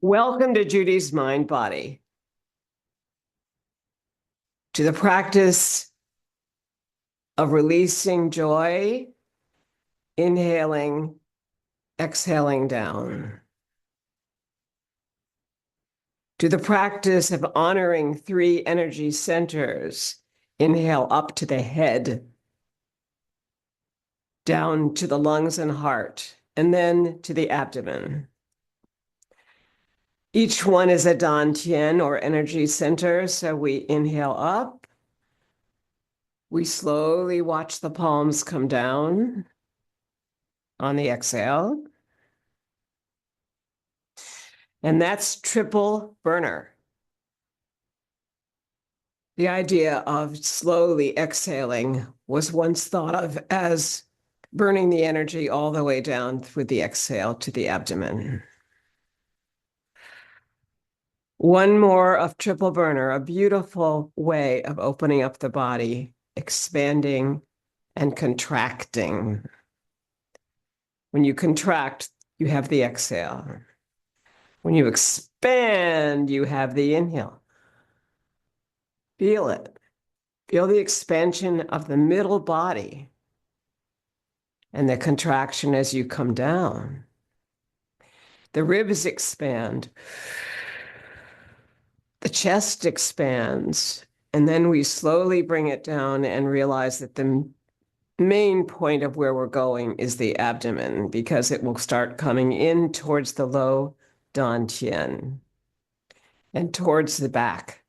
Welcome to Judy's Mind Body, to the practice of releasing joy, inhaling, exhaling down, to the practice of honoring three energy centers. Inhale up to the head, down to the lungs and heart, and then to the abdomen. Each one is a dantian or energy center. So we inhale up. We slowly watch the palms come down on the exhale. And that's triple burner. The idea of slowly exhaling was once thought of as burning the energy all the way down with the exhale to the abdomen. One more of triple burner, a beautiful way of opening up the body, expanding and contracting. When you contract, you have the exhale. When you expand, you have the inhale. Feel it. Feel the expansion of the middle body and the contraction as you come down. The ribs expand. The chest expands. And then we slowly bring it down and realize that the main point of where we're going is the abdomen, because it will start coming in towards the low dantian and towards the back.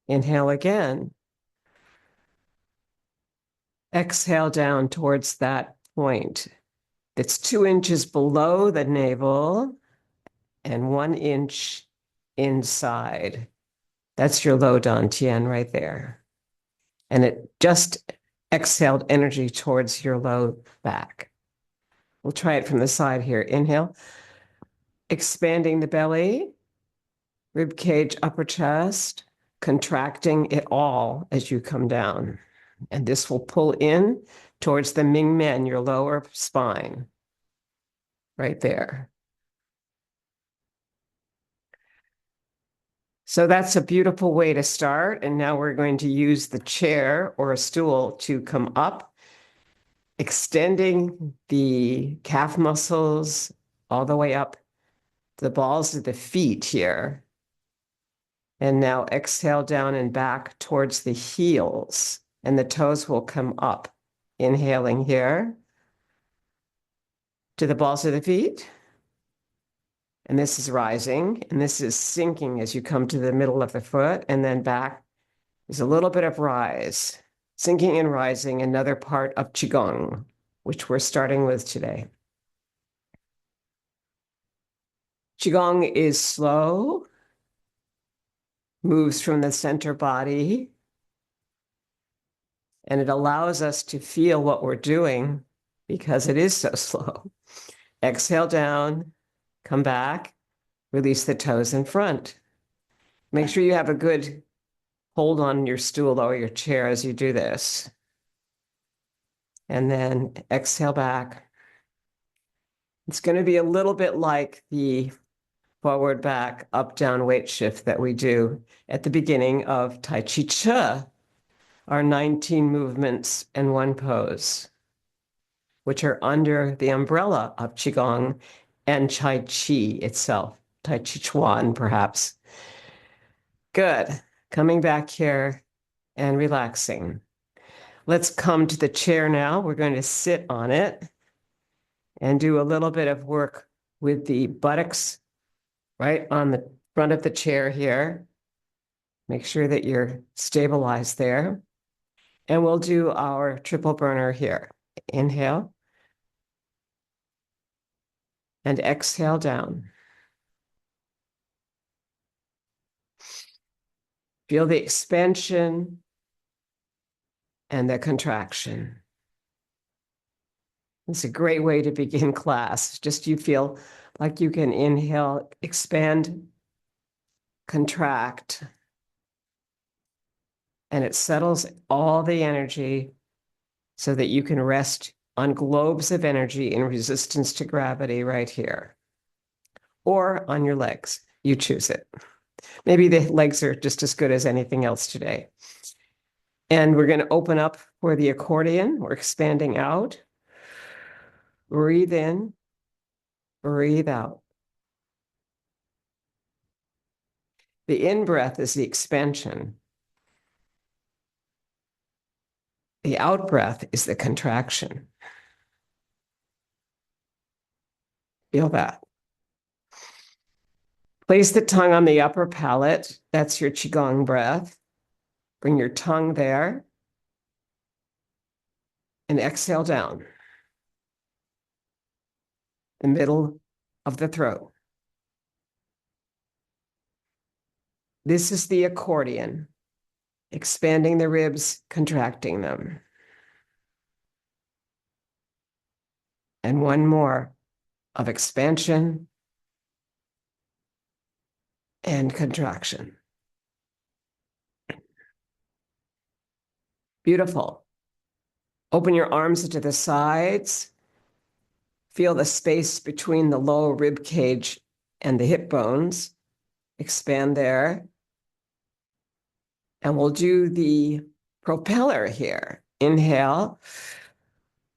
Inhale again. Exhale down towards that point that's 2 inches below the navel and 1 inch inside. That's your low dantian right there. And it just exhaled energy towards your low back. We'll try it from the side here. Inhale, expanding the belly, rib cage, upper chest, contracting it all as you come down. And this will pull in towards the Ming Men, your lower spine, right there. So that's a beautiful way to start. And now we're going to use the chair or a stool to come up, extending the calf muscles all the way up the balls of the feet here. And now exhale down and back towards the heels, and the toes will come up. Inhaling here to the balls of the feet. And this is rising, and this is sinking as you come to the middle of the foot, and then back is a little bit of rise. Sinking and rising, another part of Qigong, which we're starting with today. Qigong is slow, moves from the center body, and it allows us to feel what we're doing because it is so slow. Exhale down, come back, release the toes in front. Make sure you have a good hold on your stool or your chair as you do this. And then exhale back. It's going to be a little bit like the forward, back, up, down weight shift that we do at the beginning of Tai Chi Chi, our 19 movements and one pose, which are under the umbrella of Qigong and Tai Chi itself, Tai Chi Chuan, perhaps. Good. Coming back here and relaxing. Let's come to the chair now. We're going to sit on it and do a little bit of work with the buttocks right on the front of the chair here. Make sure that you're stabilized there. And we'll do our triple burner here. Inhale. And exhale down. Feel the expansion and the contraction. It's a great way to begin class. Just you feel like you can inhale, expand, contract, and it settles all the energy so that you can rest on globes of energy in resistance to gravity right here. or on your legs. You choose it. Maybe the legs are just as good as anything else today. And we're going to open up for the accordion. We're expanding out. Breathe in, breathe out. The in-breath is the expansion. The out-breath is the contraction. Feel that. Place the tongue on the upper palate. That's your Qigong breath. Bring your tongue there. And exhale down. The middle of the throat. This is the accordion. Expanding the ribs, contracting them. And one more of expansion and contraction. Beautiful. Open your arms to the sides. Feel the space between the lower rib cage and the hip bones. Expand there. And we'll do the propeller here. Inhale.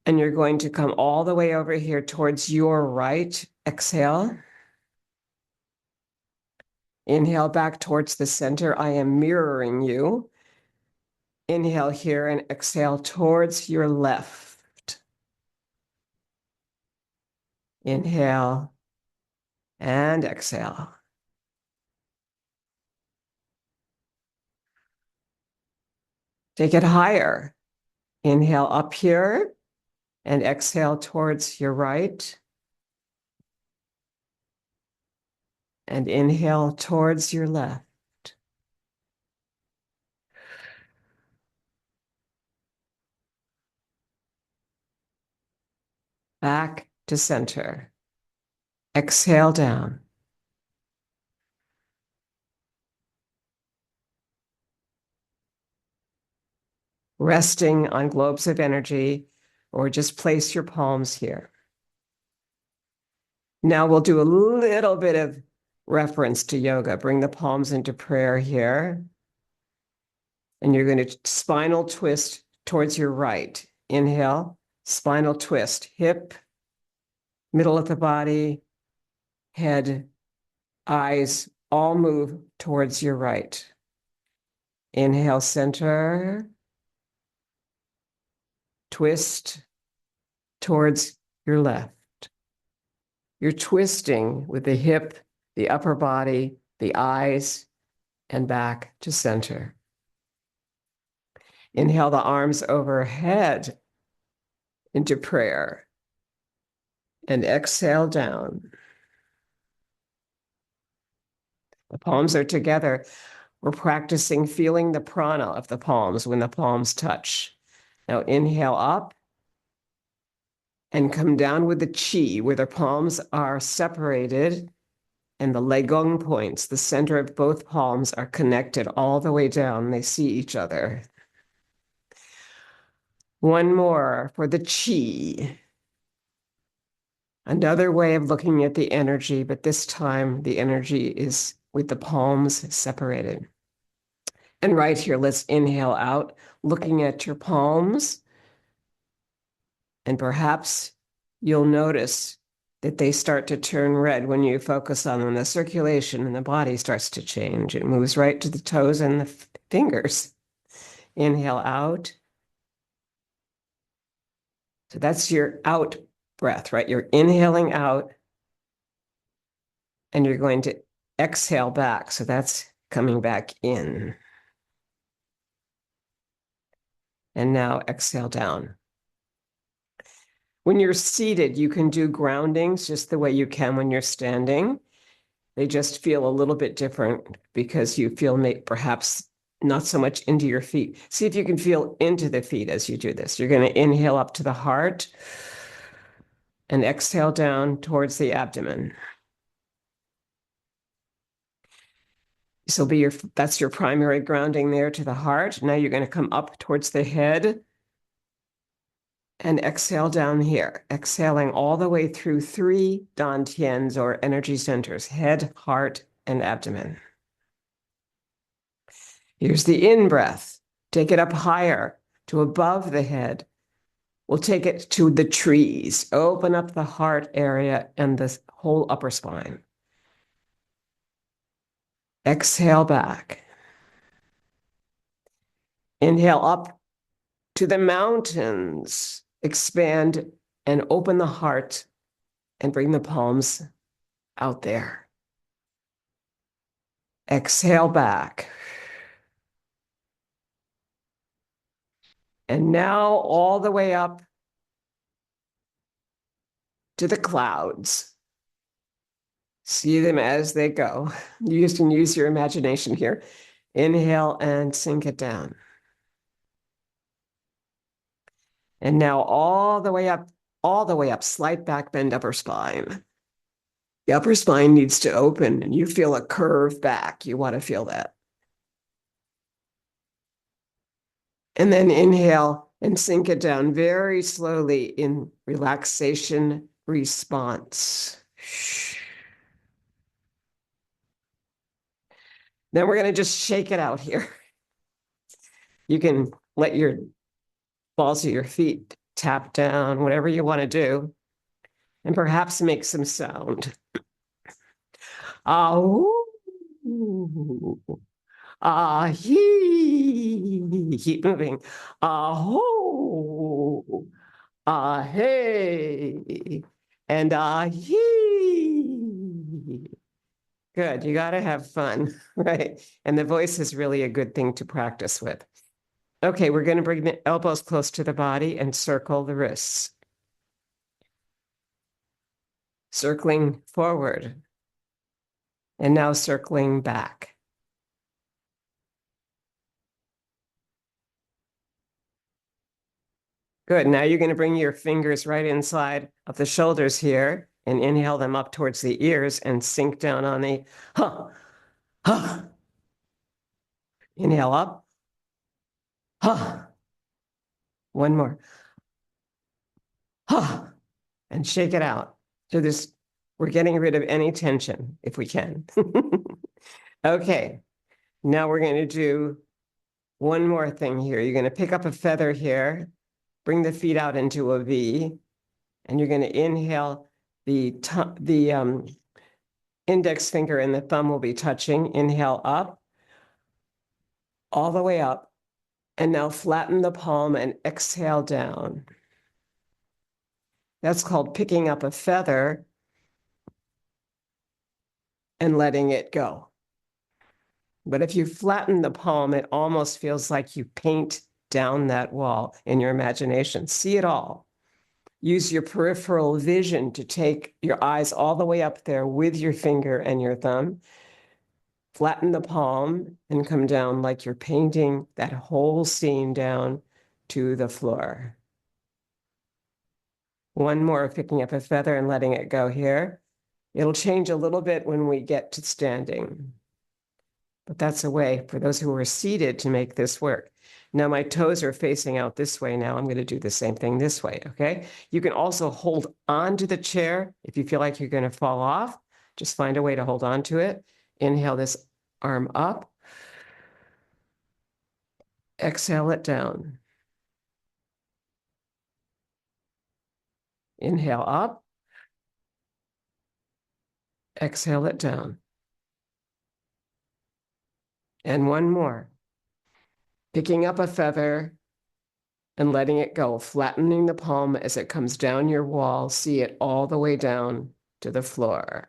And you're going to come all the way over here towards your right. Exhale. Inhale back towards the center. I am mirroring you. Inhale here and exhale towards your left. Inhale and exhale. Take it higher. Inhale up here and exhale towards your right. And inhale towards your left. Back to center. Exhale down. Resting on globes of energy, or just place your palms here. Now we'll do a little bit of reference to yoga. Bring the palms into prayer here. And you're going to spinal twist towards your right. Inhale, spinal twist, hip, middle of the body, head, eyes, all move towards your right. Inhale, center, twist towards your left. You're twisting with the hip, the upper body, the eyes, and back to center. Inhale the arms overhead into prayer. And exhale down. The palms are together. We're practicing feeling the prana of the palms when the palms touch. Now inhale up and come down with the chi where the palms are separated and the legong points, the center of both palms, are connected all the way down. They see each other. One more for the chi. Another way of looking at the energy, but this time the energy is with the palms separated. And right here, let's inhale out, looking at your palms. And perhaps you'll notice that they start to turn red when you focus on them. The circulation in the body starts to change. It moves right to the toes and the fingers. Inhale out. So that's your out breath, right? You're inhaling out and you're going to exhale back. So that's coming back in. And now exhale down. When you're seated, you can do groundings just the way you can when you're standing. They just feel a little bit different because you feel perhaps not so much into your feet. See if you can feel into the feet as you do this. You're going to inhale up to the heart and exhale down towards the abdomen. So that's your primary grounding there to the heart. Now you're going to come up towards the head And exhale down here, exhaling all the way through 3 dantians or energy centers, head, heart, and abdomen. Here's the in-breath. Take it up higher to above the head. We'll take it to the trees. Open up the heart area and the whole upper spine. Exhale back. Inhale up to the mountains. Expand and open the heart and bring the palms out there. Exhale back. And now all the way up to the clouds. See them as they go. You can use your imagination here. Inhale and sink it down. And now all the way up, slight back bend upper spine. The upper spine needs to open and you feel a curve back. You want to feel that. And then inhale and sink it down very slowly in relaxation response. Then we're going to just shake it out here. You can let your balls of your feet tap down, whatever you want to do, and perhaps make some sound. Ah, ooh. Ah, hee. Keep moving. Ah, ho. Ah, hey. And ah, hee. Good. You got to have fun, right? And the voice is really a good thing to practice with. Okay, we're going to bring the elbows close to the body and circle the wrists. Circling forward. And now circling back. Good. Now you're going to bring your fingers right inside of the shoulders here and inhale them up towards the ears and sink down on the huh, huh. Inhale up. Huh. One more. Huh. And shake it out. So we're getting rid of any tension if we can. Okay. Now we're going to do one more thing here. You're going to pick up a feather here, bring the feet out into a V, and you're going to inhale. The index finger and the thumb will be touching. Inhale up, all the way up. And now flatten the palm and exhale down. That's called picking up a feather and letting it go. But if you flatten the palm, it almost feels like you paint down that wall in your imagination. See it all. Use your peripheral vision to take your eyes all the way up there with your finger and your thumb. Flatten the palm and come down like you're painting that whole scene down to the floor. One more, picking up a feather and letting it go here. It'll change a little bit when we get to standing. But that's a way for those who are seated to make this work. Now my toes are facing out this way now. I'm going to do the same thing this way, okay? You can also hold onto the chair if you feel like you're going to fall off. Just find a way to hold on to it. Inhale this arm up. Exhale it down. Inhale up. Exhale it down. And one more. Picking up a feather and letting it go, flattening the palm as it comes down your wall. See it all the way down to the floor.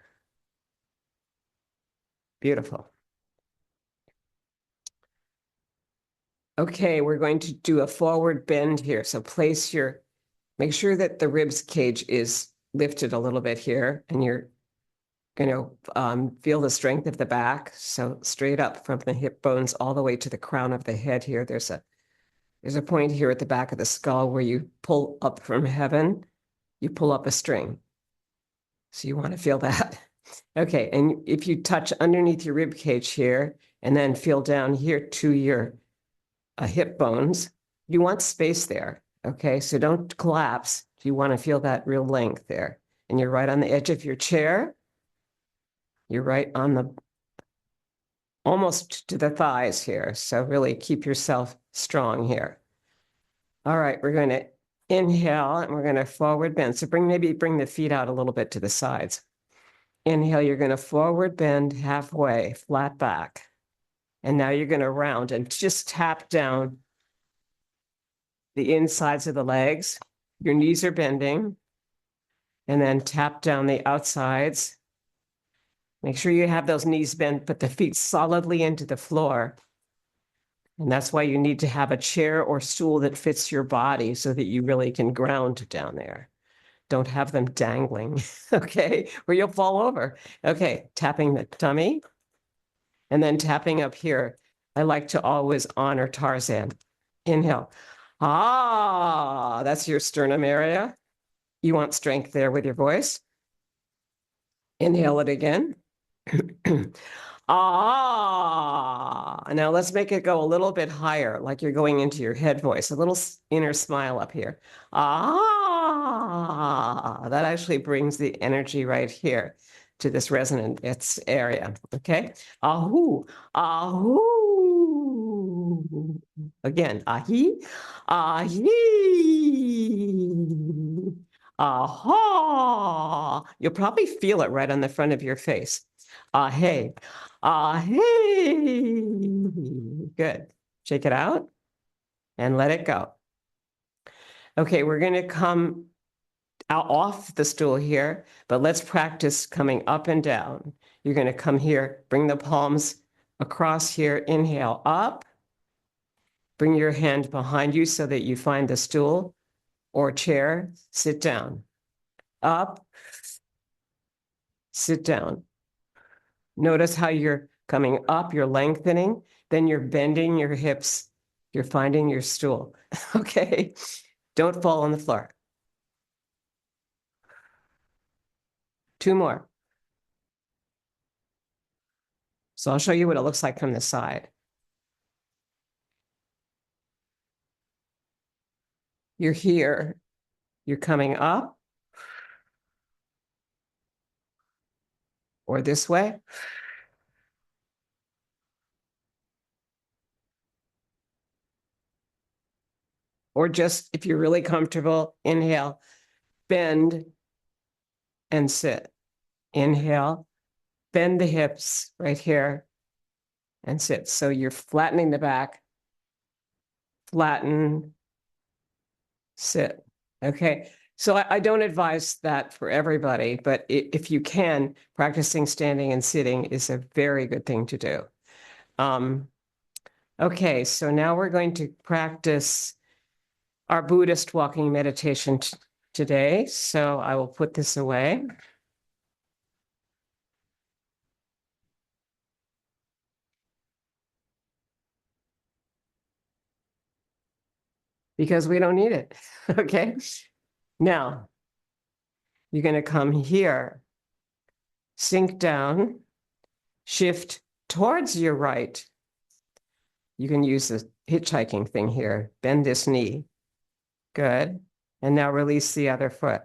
Beautiful. Okay, we're going to do a forward bend here. So make sure that the ribs cage is lifted a little bit here, and you're going to feel the strength of the back. So straight up from the hip bones all the way to the crown of the head here. There's a point here at the back of the skull where you pull up from heaven. You pull up a string. So you want to feel that. Okay, and if you touch underneath your rib cage here and then feel down here to your hip bones, you want space there. Okay, so don't collapse. You want to feel that real length there. And you're right on the edge of your chair. You're right on the almost to the thighs here. So really keep yourself strong here. All right, we're going to inhale and we're going to forward bend. So maybe bring the feet out a little bit to the sides. Inhale, you're going to forward bend halfway, flat back. And now you're going to round and just tap down the insides of the legs. Your knees are bending. And then tap down the outsides. Make sure you have those knees bent, put the feet solidly into the floor. And that's why you need to have a chair or stool that fits your body so that you really can ground down there. Don't have them dangling, okay, or you'll fall over. Okay, tapping the tummy and then tapping up here. I like to always honor Tarzan. Inhale. Ah, that's your sternum area. You want strength there with your voice. Inhale it again. Ah, now let's make it go a little bit higher, like you're going into your head voice, a little inner smile up here. Ah, that actually brings the energy right here to this resonant area. Okay. Ahoo, ahoo. Again, ahi, ahi. Aha. You'll probably feel it right on the front of your face. Ah, hey. Ah, hey. Good. Shake it out and let it go. Okay, we're going to come out off the stool here, but let's practice coming up and down. You're going to come here, bring the palms across here, inhale up. Bring your hand behind you so that you find the stool or chair. Sit down. Up. Sit down. Notice how you're coming up, you're lengthening, then you're bending your hips, you're finding your stool. Okay, don't fall on the floor. Two more. So I'll show you what it looks like from the side. You're here, you're coming up or this way. Or just if you're really comfortable, inhale, bend and sit. Inhale, bend the hips right here and sit. So you're flattening the back, flatten, sit. Okay. So I don't advise that for everybody, but if you can, practicing standing and sitting is a very good thing to do. Okay, so now we're going to practice our Buddhist walking meditation today. So I will put this away. Because we don't need it. Okay. Now, you're going to come here, sink down, shift towards your right. You can use the hitchhiking thing here. Bend this knee. Good. And now release the other foot.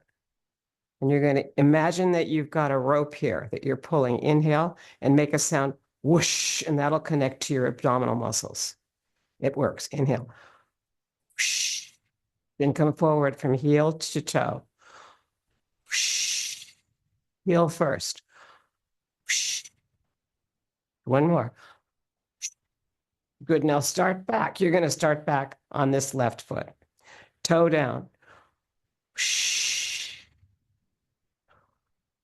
And you're going to imagine that you've got a rope here that you're pulling. Inhale and make a sound whoosh, and that'll connect to your abdominal muscles. It works. Inhale. Whoosh. Then come forward from heel to toe. Whoosh. Heel first. Whoosh. One more. Good. Now start back. You're going to start back on this left foot. Toe down. Whoosh.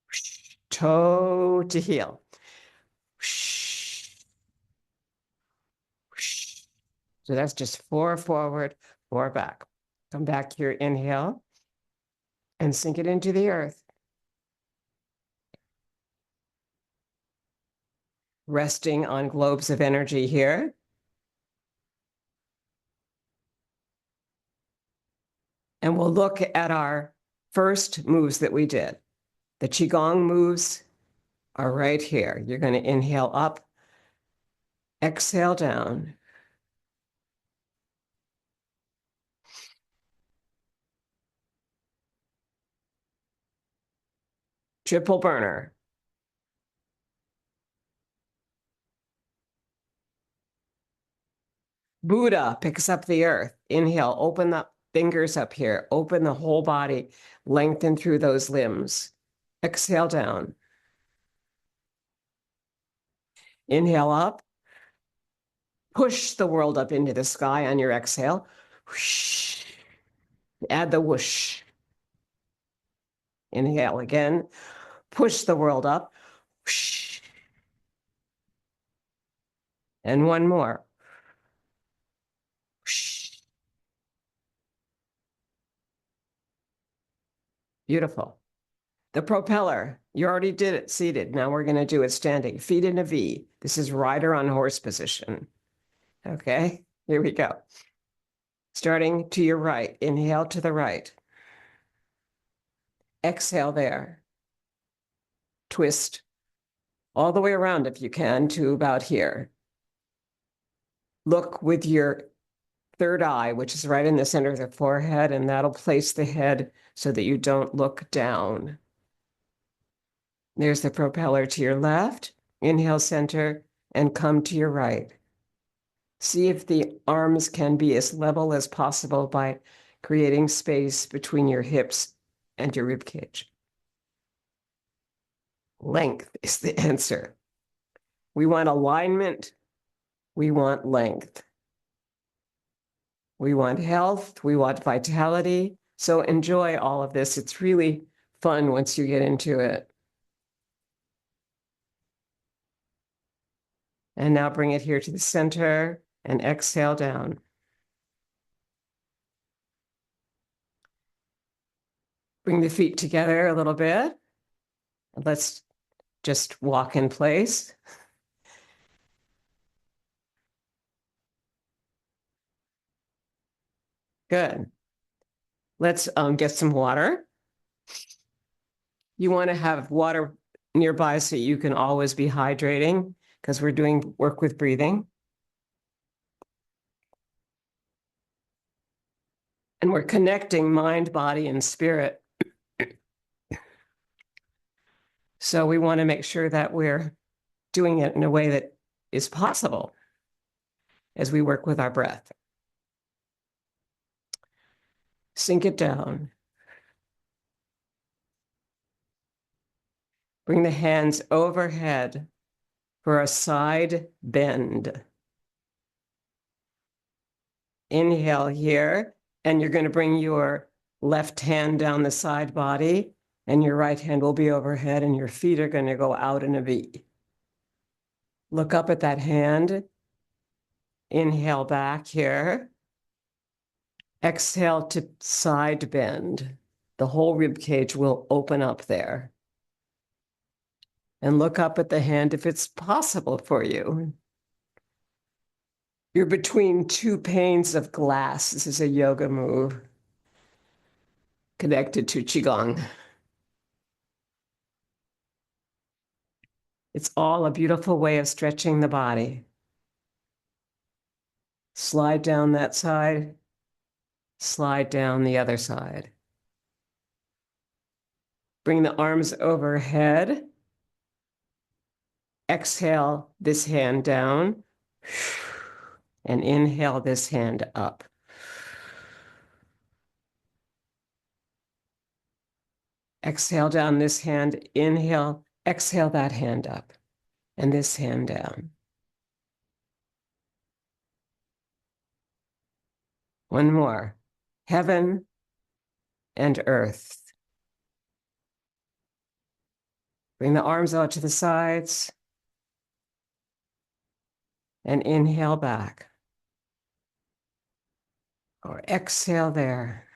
Whoosh. Toe to heel. Whoosh. Whoosh. So that's just 4 forward, 4 back. Come back here, inhale, and sink it into the earth. Resting on globes of energy here. And we'll look at our first moves that we did. The Qigong moves are right here. You're going to inhale up, exhale down. Triple burner. Buddha picks up the earth. Inhale, open the fingers up here. Open the whole body. Lengthen through those limbs. Exhale down. Inhale up. Push the world up into the sky on your exhale. Whoosh. Add the whoosh. Inhale again. Push the world up. Whoosh. And one more. Whoosh. Beautiful. The propeller, you already did it seated. Now we're going to do it standing. Feet in a V. This is rider on horse position. Okay, here we go. Starting to your right. Inhale to the right. Exhale there. Twist all the way around if you can to about here. Look with your third eye, which is right in the center of the forehead, and that'll place the head so that you don't look down. There's the propeller to your left. Inhale, center, and come to your right. See if the arms can be as level as possible by creating space between your hips and your rib cage. Length is the answer. We want alignment. We want length. We want health. We want vitality. So enjoy all of this. It's really fun once you get into it. And now bring it here to the center and exhale down. Bring the feet together a little bit. Let's just walk in place. Good. Let's get some water. You want to have water nearby so you can always be hydrating because we're doing work with breathing. And we're connecting mind, body, and spirit. So we want to make sure that we're doing it in a way that is possible as we work with our breath. Sink it down. Bring the hands overhead for a side bend. Inhale here, and you're going to bring your left hand down the side body, and your right hand will be overhead, and your feet are going to go out in a V. Look up at that hand. Inhale back here. Exhale to side bend. The whole rib cage will open up there. And look up at the hand if it's possible for you. You're between two panes of glass. This is a yoga move connected to Qigong. It's all a beautiful way of stretching the body. Slide down that side, slide down the other side. Bring the arms overhead. Exhale this hand down and inhale this hand up. Exhale down this hand, inhale, exhale that hand up and this hand down. One more. Heaven and earth. Bring the arms out to the sides and inhale back. Or exhale there.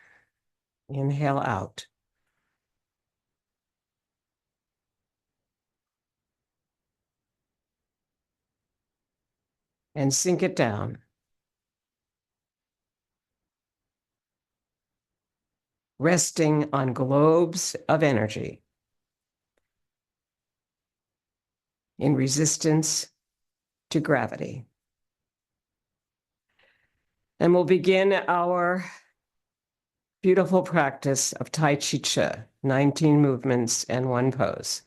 Inhale out. And sink it down. Resting on globes of energy in resistance to gravity. And we'll begin our beautiful practice of Tai Chi Chi, 19 movements and one pose.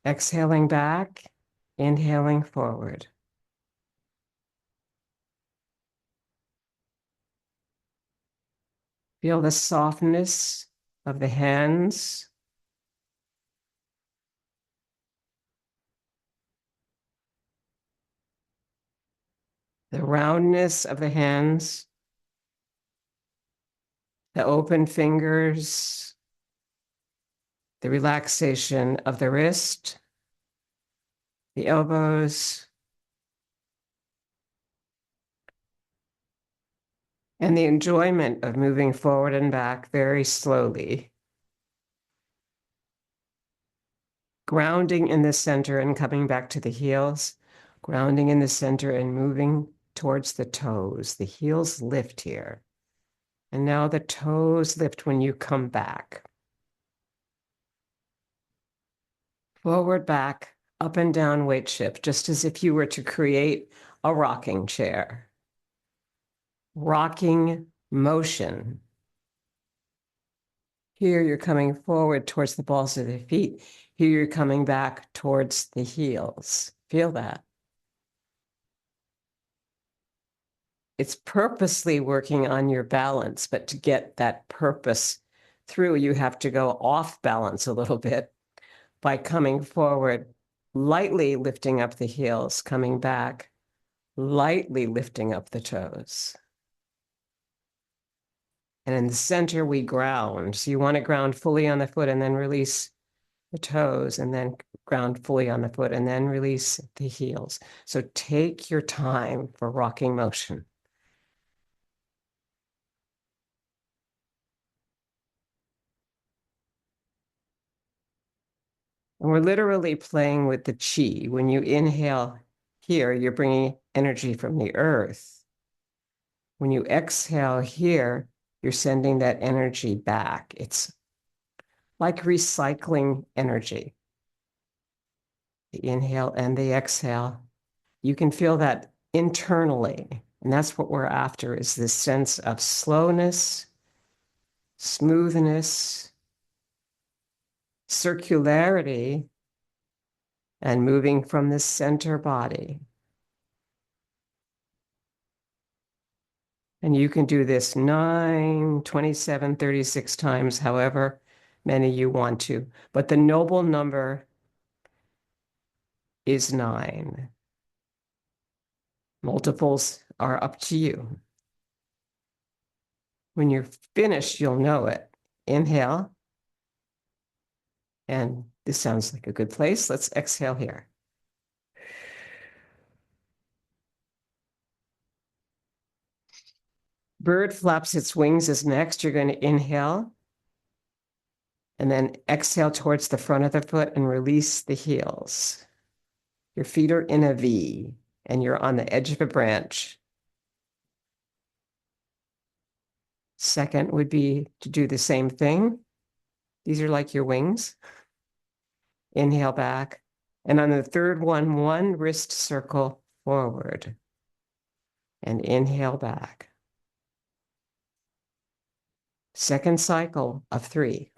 Exhaling back, inhaling forward. Feel the softness of the hands. The roundness of the hands. The open fingers. The relaxation of the wrist. The elbows. And the enjoyment of moving forward and back very slowly. Grounding in the center and coming back to the heels. Grounding in the center and moving towards the toes. The heels lift here. And now the toes lift when you come back. Forward, back, up and down weight shift, just as if you were to create a rocking chair. Rocking motion. Here you're coming forward towards the balls of the feet. Here you're coming back towards the heels. Feel that. It's purposely working on your balance, but to get that purpose through, you have to go off balance a little bit by coming forward, lightly lifting up the heels, coming back, lightly lifting up the toes. And in the center, we ground. So you want to ground fully on the foot and then release the toes, and then ground fully on the foot and then release the heels. So take your time for rocking motion. And we're literally playing with the chi. When you inhale here, you're bringing energy from the earth. When you exhale here, you're sending that energy back. It's like recycling energy. The inhale and the exhale. You can feel that internally. And that's what we're after, is this sense of slowness, smoothness, circularity, and moving from the center body. And you can do this 9, 27, 36 times, however many you want to. But the noble number is 9. Multiples are up to you. When you're finished, you'll know it. Inhale. And this sounds like a good place. Let's exhale here. Bird flaps its wings is next. You're going to inhale and then exhale towards the front of the foot and release the heels. Your feet are in a V and you're on the edge of a branch. Second would be to do the same thing. These are like your wings. Inhale back. And on the third one wrist circle forward. And inhale back. Second cycle of 3.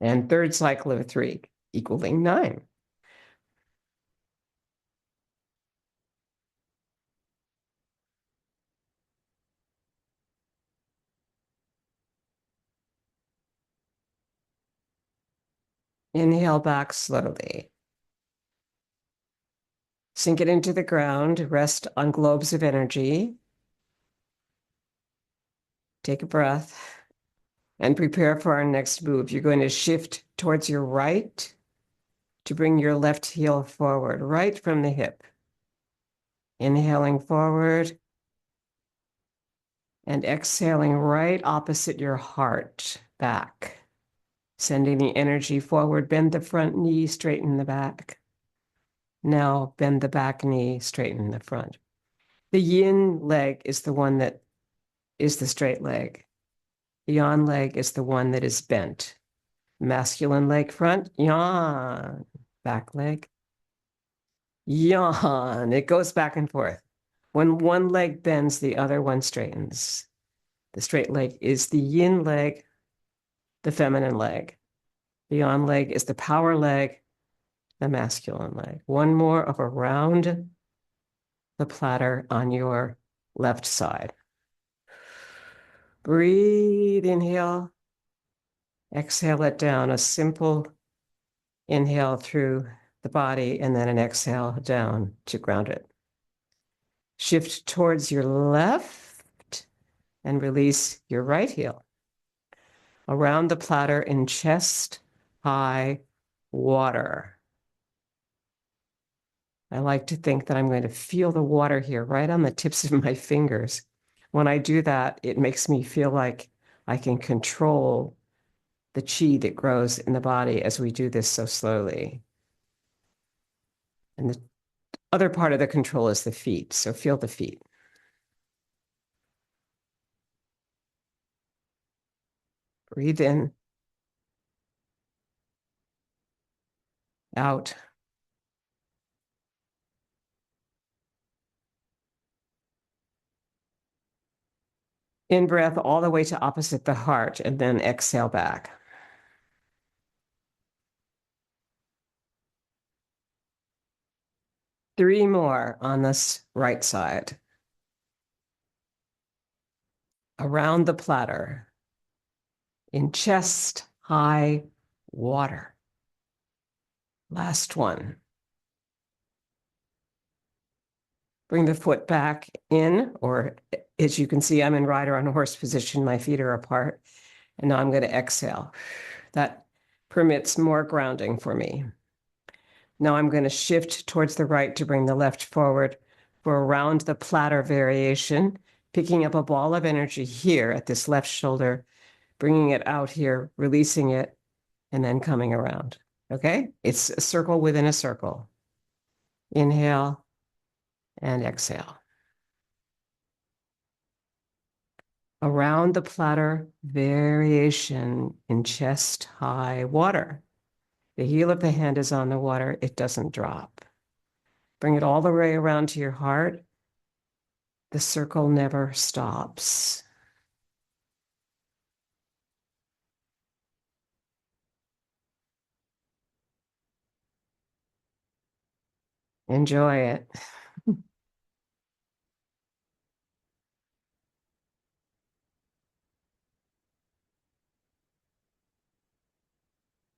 And third cycle of 3, equaling 9. Inhale back slowly. Sink it into the ground, rest on globes of energy. Take a breath and prepare for our next move. You're going to shift towards your right to bring your left heel forward, right from the hip. Inhaling forward and exhaling right opposite your heart, back. Sending the energy forward, bend the front knee, straighten the back. Now bend the back knee, straighten the front. The yin leg is the one that is the straight leg. The yan leg is the one that is bent. Masculine leg front, yan. Back leg, yan. It goes back and forth. When one leg bends, the other one straightens. The straight leg is the yin leg, the feminine leg. The yan leg is the power leg, the masculine leg. One more of around the platter on your left side. Breathe, inhale. Exhale it down, a simple inhale through the body and then an exhale down to ground it. Shift towards your left and release your right heel. Around the platter in chest high water. I like to think that I'm going to feel the water here right on the tips of my fingers. When I do that, it makes me feel like I can control the chi that grows in the body as we do this so slowly. And the other part of the control is the feet. So feel the feet. Breathe in, out. In breath all the way to opposite the heart, and then exhale back. Three more on this right side. Around the platter in chest high water. Last one. Bring the foot back in, or as you can see, I'm in rider on horse position. My feet are apart. And now I'm going to exhale. That permits more grounding for me. Now I'm going to shift towards the right to bring the left forward for around the platter variation, picking up a ball of energy here at this left shoulder, bringing it out here, releasing it, and then coming around. Okay? It's a circle within a circle. Inhale and exhale. Around the platter variation in chest high water. The heel of the hand is on the water. It doesn't drop. Bring it all the way around to your heart. The circle never stops. Enjoy it.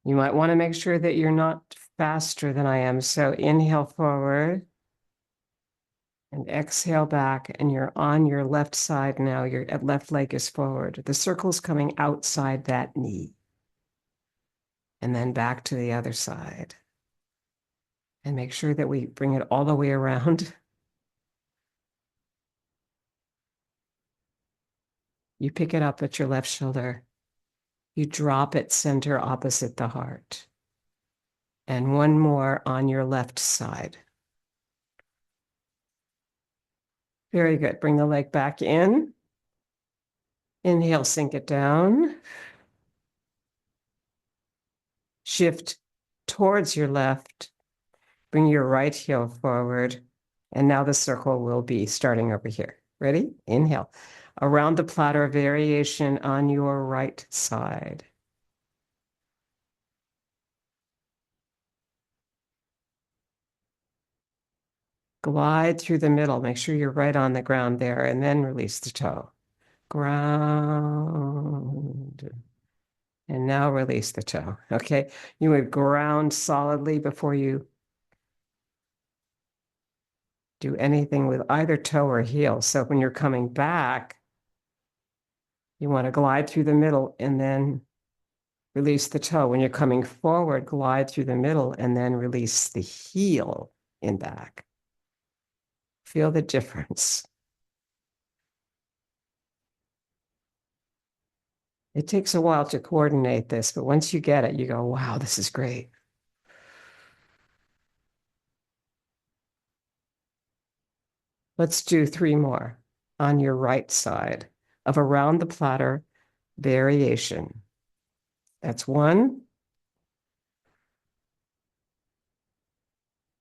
You might want to make sure that you're not faster than I am. So inhale forward and exhale back, and you're on your left side now. Your left leg is forward. The circle's coming outside that knee. And then back to the other side. And make sure that we bring it all the way around. You pick it up at your left shoulder. You drop it center opposite the heart. And one more on your left side. Very good. Bring the leg back in. Inhale, sink it down. Shift towards your left. Bring your right heel forward. And now the circle will be starting over here. Ready? Inhale. Around the platter variation on your right side. Glide through the middle. Make sure you're right on the ground there, and then release the toe. Ground. And now release the toe. Okay. You would ground solidly before you do anything with either toe or heel. So when you're coming back, you want to glide through the middle and then release the toe. When you're coming forward, glide through the middle and then release the heel in back. Feel the difference. It takes a while to coordinate this, but once you get it, you go, wow, this is great. Let's do three more on your right side of around the platter variation. That's 1,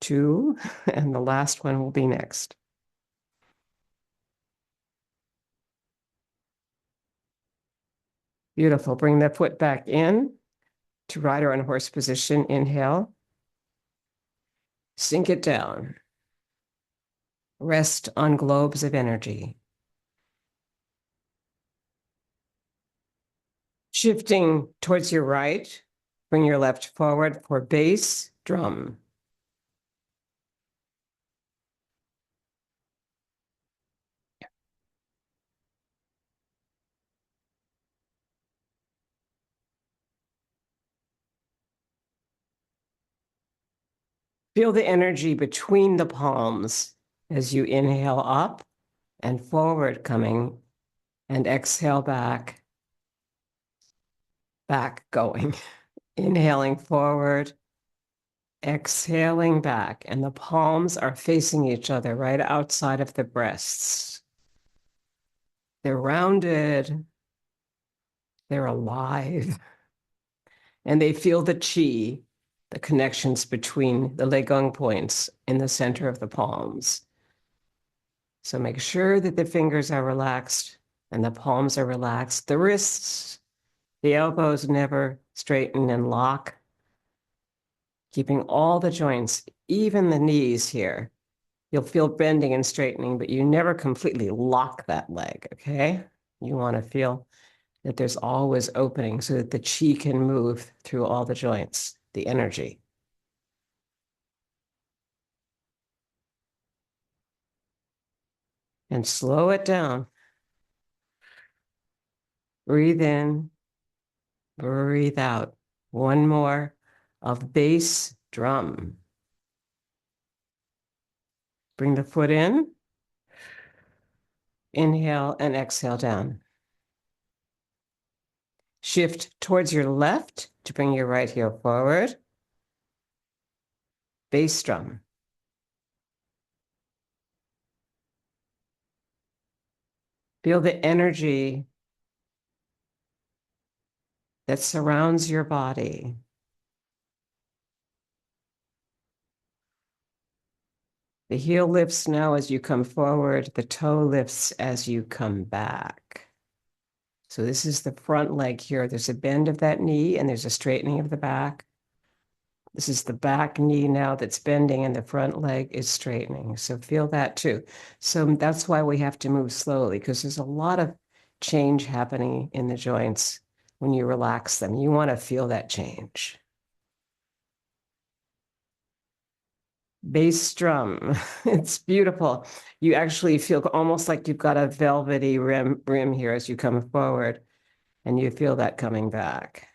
2, and the last one will be next. Beautiful. Bring the foot back in to rider on horse position. Inhale. Sink it down. Rest on globes of energy. Shifting towards your right, bring your left forward for bass drum. Feel the energy between the palms as you inhale up and forward coming, and exhale back, back going. Inhaling forward, exhaling back, and the palms are facing each other right outside of the breasts. They're rounded, they're alive, and they feel the chi, the connections between the Legong points in the center of the palms. So make sure that the fingers are relaxed and the palms are relaxed. The wrists, the elbows never straighten and lock, keeping all the joints, even the knees here. You'll feel bending and straightening, but you never completely lock that leg, okay? You want to feel that there's always opening so that the chi can move through all the joints, the energy. And slow it down. Breathe in, breathe out. One more of bass drum. Bring the foot in. Inhale and exhale down. Shift towards your left to bring your right heel forward. Bass drum. Feel the energy that surrounds your body. The heel lifts now as you come forward. The toe lifts as you come back. So this is the front leg here. There's a bend of that knee and there's a straightening of the back. This is the back knee now that's bending and the front leg is straightening. So feel that too. So that's why we have to move slowly, because there's a lot of change happening in the joints when you relax them. You want to feel that change. Bass drum. It's beautiful. You actually feel almost like you've got a velvety rim here as you come forward, and you feel that coming back.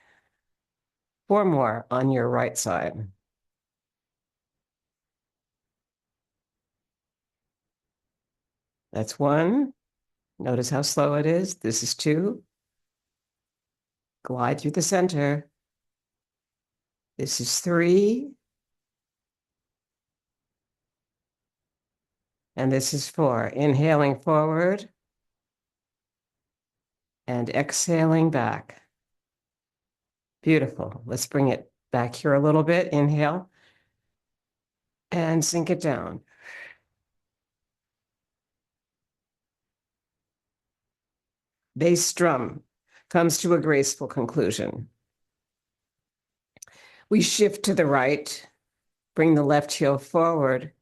4 more on your right side. That's 1. Notice how slow it is. This is 2. Glide through the center. This is 3. And this is 4. Inhaling forward and exhaling back. Beautiful. Let's bring it back here a little bit. Inhale and sink it down. Bass drum comes to a graceful conclusion. We shift to the right, bring the left heel forward,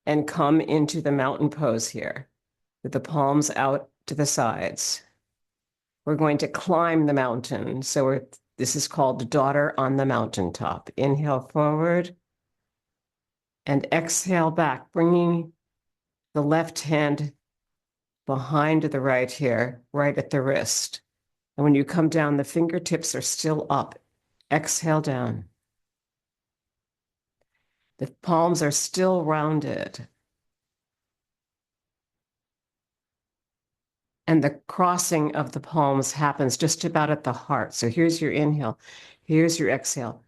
and come into the mountain pose here with the palms out to the sides. We're going to climb the mountain. So this is called Daughter on the Mountaintop. Inhale forward and exhale back, bringing the left hand behind the right here, right at the wrist. And when you come down, the fingertips are still up. Exhale down. The palms are still rounded. And the crossing of the palms happens just about at the heart. So here's your inhale. Here's your exhale.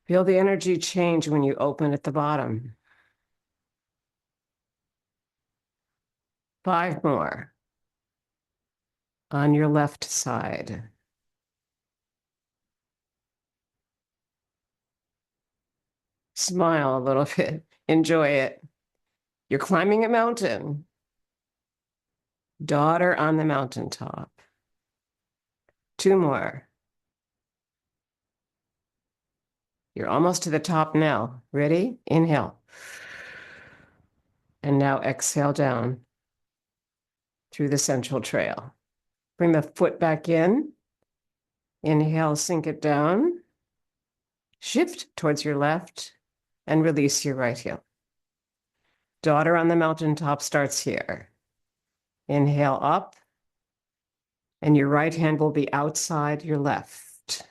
Feel the energy change when you open at the bottom. 5 more on your left side. Smile a little bit. Enjoy it. You're climbing a mountain. Daughter on the mountaintop. 2 more. You're almost to the top now. Ready? Inhale. And now exhale down through the central trail. Bring the foot back in. Inhale, sink it down. Shift towards your left and release your right heel. Daughter on the mountaintop starts here. Inhale up, and your right hand will be outside your left.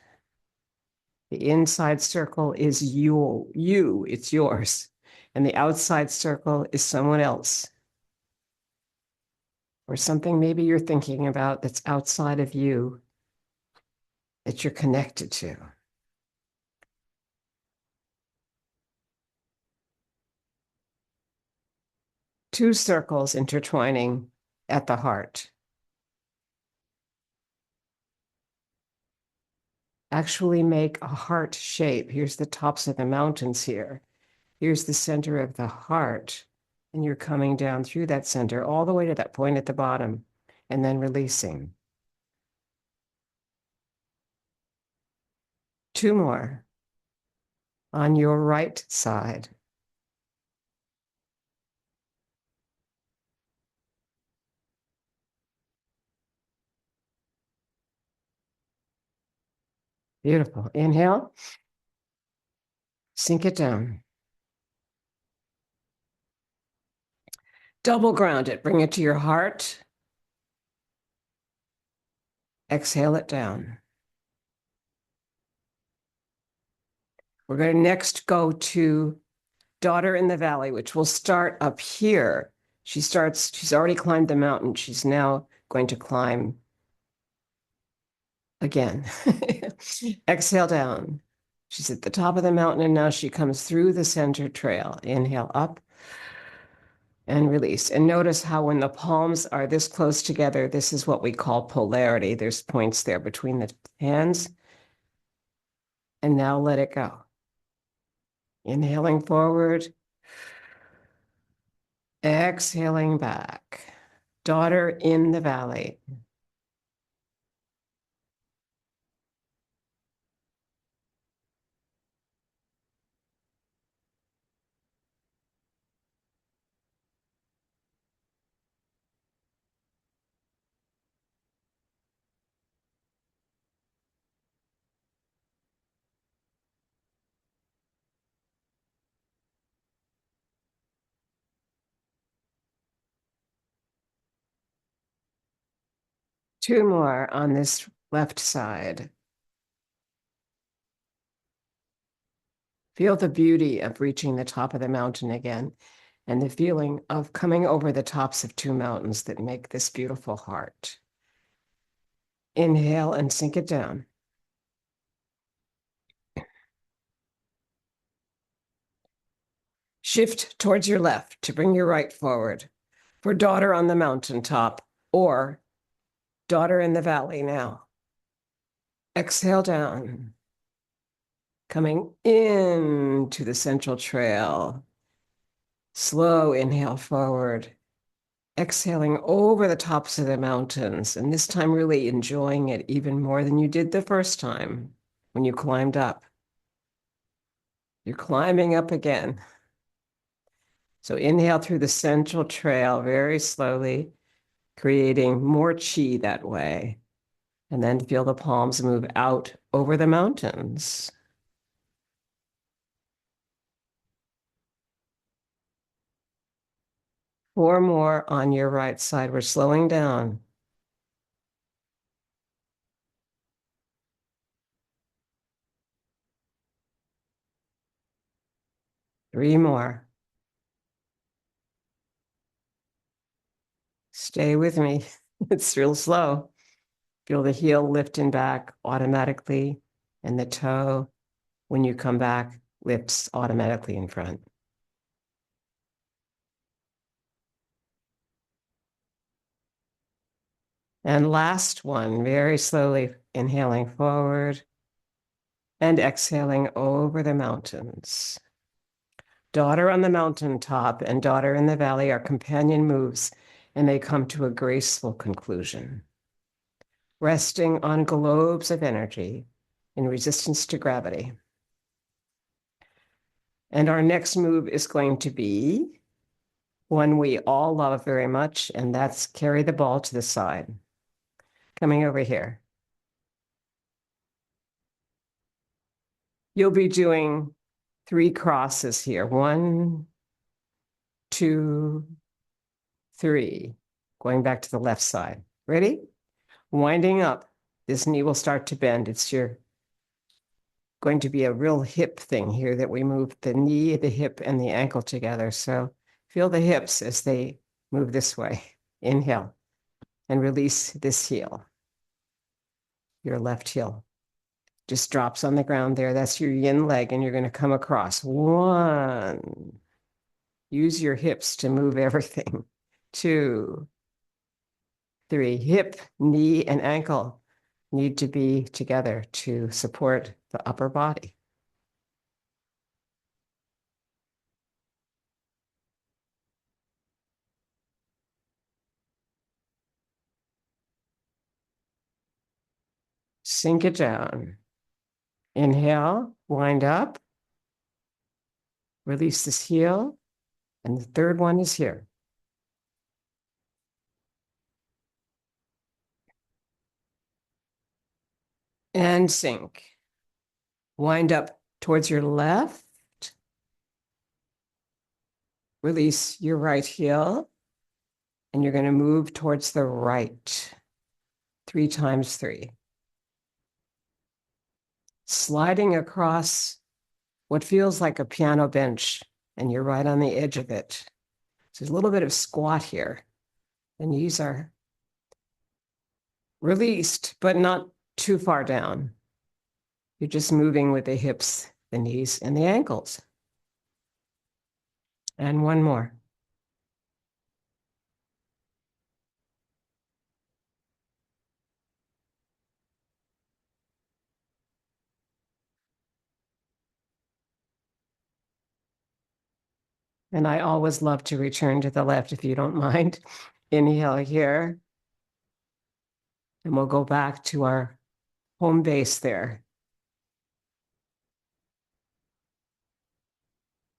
The inside circle is you, it's yours. And the outside circle is someone else. Or something maybe you're thinking about that's outside of you that you're connected to. Two circles intertwining at the heart. Actually make a heart shape. Here's the tops of the mountains here. Here's the center of the heart. And you're coming down through that center all the way to that point at the bottom and then releasing. 2 more on your right side. Beautiful. Inhale. Sink it down. Double ground it. Bring it to your heart. Exhale it down. We're going to next go to Daughter in the Valley, which will start up here. She's already climbed the mountain. She's now going to climb again. Exhale down. She's at the top of the mountain, and now she comes through the center trail. Inhale up and release. And notice how when the palms are this close together, this is what we call polarity. There's points there between the hands. And now let it go. Inhaling forward. Exhaling back. Daughter in the valley. Two more on this left side. Feel the beauty of reaching the top of the mountain again and the feeling of coming over the tops of two mountains that make this beautiful heart. Inhale and sink it down. Shift towards your left to bring your right forward for Daughter on the mountaintop or Daughter in the valley now. Exhale down. Coming into the central trail. Slow inhale forward. Exhaling over the tops of the mountains, and this time really enjoying it even more than you did the first time when you climbed up. You're climbing up again. So inhale through the central trail very slowly, creating more chi that way. And then feel the palms move out over the mountains. Four more on your right side. We're slowing down. Three more. Stay with me. It's real slow. Feel the heel lifting back automatically, and the toe, when you come back, lifts automatically in front. And last one, very slowly inhaling forward and exhaling over the mountains. Daughter on the mountaintop and daughter in the valley are companion moves, and they come to a graceful conclusion. Resting on globes of energy in resistance to gravity. And our next move is going to be one we all love very much, and that's carry the ball to the side. Coming over here. You'll be doing 3 crosses here. 1, 2, 3. Going back to the left side. Ready? Winding up. This knee will start to bend. It's going to be a real hip thing here that we move the knee, the hip, and the ankle together. So feel the hips as they move this way. Inhale and release this heel. Your left heel just drops on the ground there. That's your yin leg, and you're going to come across. 1. Use your hips to move everything. 2, 3. Hip, knee, and ankle need to be together to support the upper body. Sink it down. Inhale, wind up, release this heel, and the third one is here. And sink. Wind up towards your left. Release your right heel, and you're going to move towards the right. 3 times 3. Sliding across what feels like a piano bench, and you're right on the edge of it. So there's a little bit of squat here. The knees are released, but not too far down. You're just moving with the hips, the knees, and the ankles. And one more. And I always love to return to the left, if you don't mind. Inhale here. And we'll go back to our home base there.